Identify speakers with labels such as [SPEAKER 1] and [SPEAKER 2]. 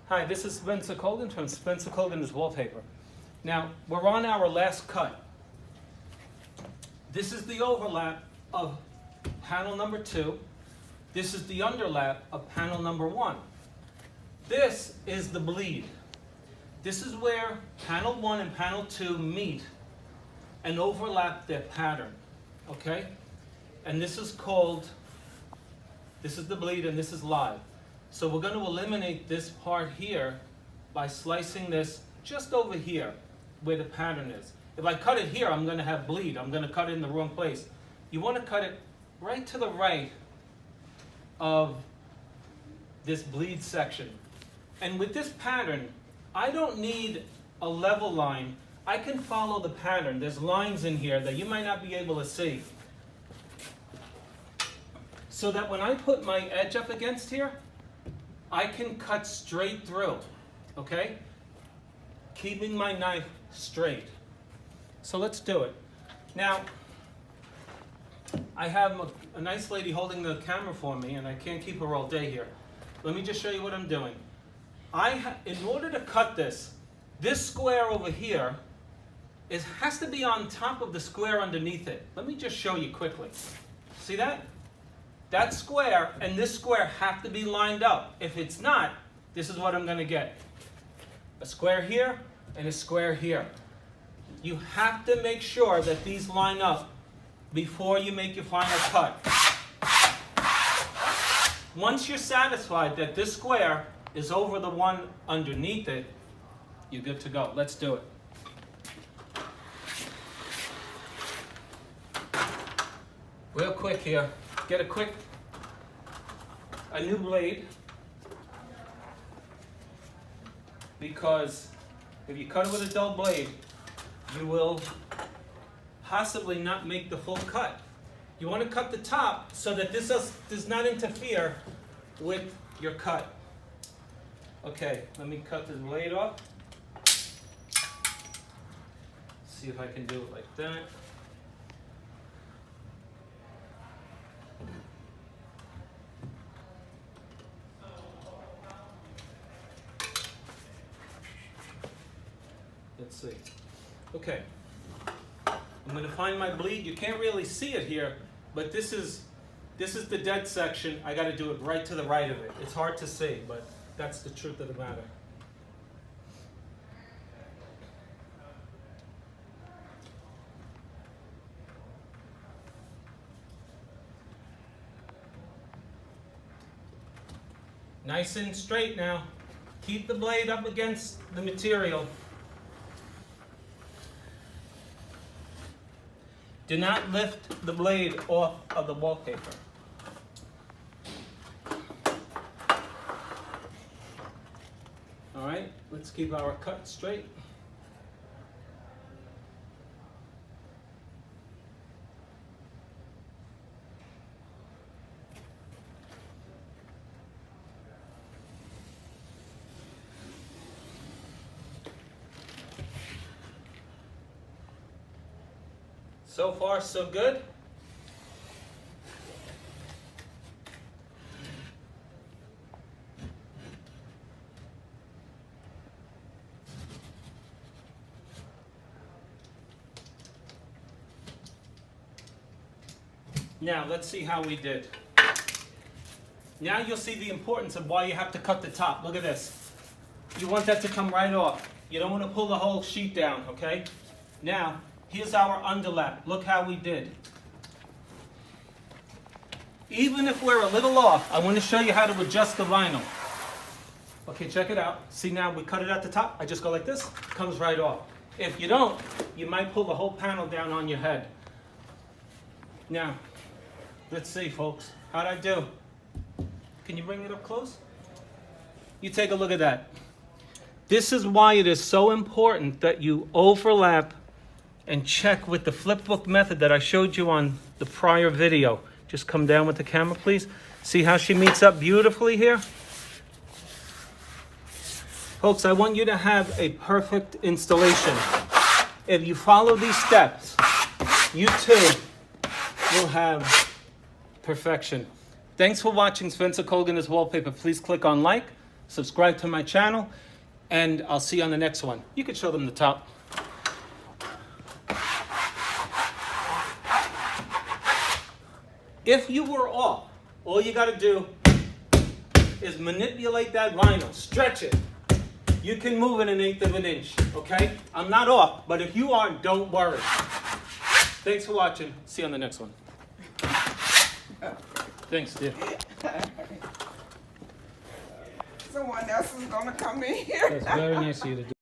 [SPEAKER 1] Hi, this is Spencer Colgan from Spencer Colgan's Wallpaper. Now, we're on our last cut. This is the overlap of panel number 2. This is the underlap of panel number 1. This is the bleed. This is where panel 1 and panel 2 meet and overlap their pattern, okay? And this is the bleed and this is live. So we're going to eliminate this part here by slicing this just over here where the pattern is. If I cut it here, I'm going to have bleed. I'm going to cut it in the wrong place. You want to cut it right to the right of this bleed section. And with this pattern, I don't need a level line. I can follow the pattern. There's lines in here that you might not be able to see. So that when I put my edge up against here, I can cut straight through, okay? Keeping my knife straight. So let's do it. Now, I have a nice lady holding the camera for me, and I can't keep her all day here. Let me just show you what I'm doing. In order to cut this square over here has to be on top of the square underneath it. Let me just show you quickly. See that? That square and this square have to be lined up. If it's not, this is what I'm going to get. A square here and a square here. You have to make sure that these line up before you make your final cut. Once you're satisfied that this square is over the one underneath it, you're good to go. Let's do it. Real quick here. Get a new blade, because if you cut it with a dull blade, you will possibly not make the full cut. You want to cut the top so that this does not interfere with your cut. Okay, let me cut this blade off. See if I can do it like that. Let's see. Okay. I'm going to find my bleed. You can't really see it here, but this is the dead section. I got to do it right to the right of it. It's hard to see, but that's the truth of the matter. Nice and straight now. Keep the blade up against the material. Do not lift the blade off of the wallpaper. All right, let's keep our cut straight. So far, so good. Now, let's see how we did. Now you'll see the importance of why you have to cut the top. Look at this. You want that to come right off. You don't want to pull the whole sheet down, okay? Now, here's our underlap. Look how we did. Even if we're a little off, I want to show you how to adjust the vinyl. Okay, check it out. See, now we cut it at the top. I just go like this. It comes right off. If you don't, you might pull the whole panel down on your head. Now, let's see, folks. How'd I do? Can you bring it up close? You take a look at that. This is why it is so important that you overlap and check with the flipbook method that I showed you on the prior video. Just come down with the camera, please. See how she meets up beautifully here? Folks, I want you to have a perfect installation. If you follow these steps, you too will have perfection. Thanks for watching Spencer Colgan's Wallpaper. Please click on like, subscribe to my channel, and I'll see you on the next one. You can show them the top. If you were off, all you gotta do is manipulate that vinyl, stretch it. You can move it 1/8 of an inch, okay? I'm not off, but if you are, don't worry. Thanks for watching. See you on the next one. Thanks, dear.
[SPEAKER 2] Someone else is gonna come in here.
[SPEAKER 1] That's very nice of you to do.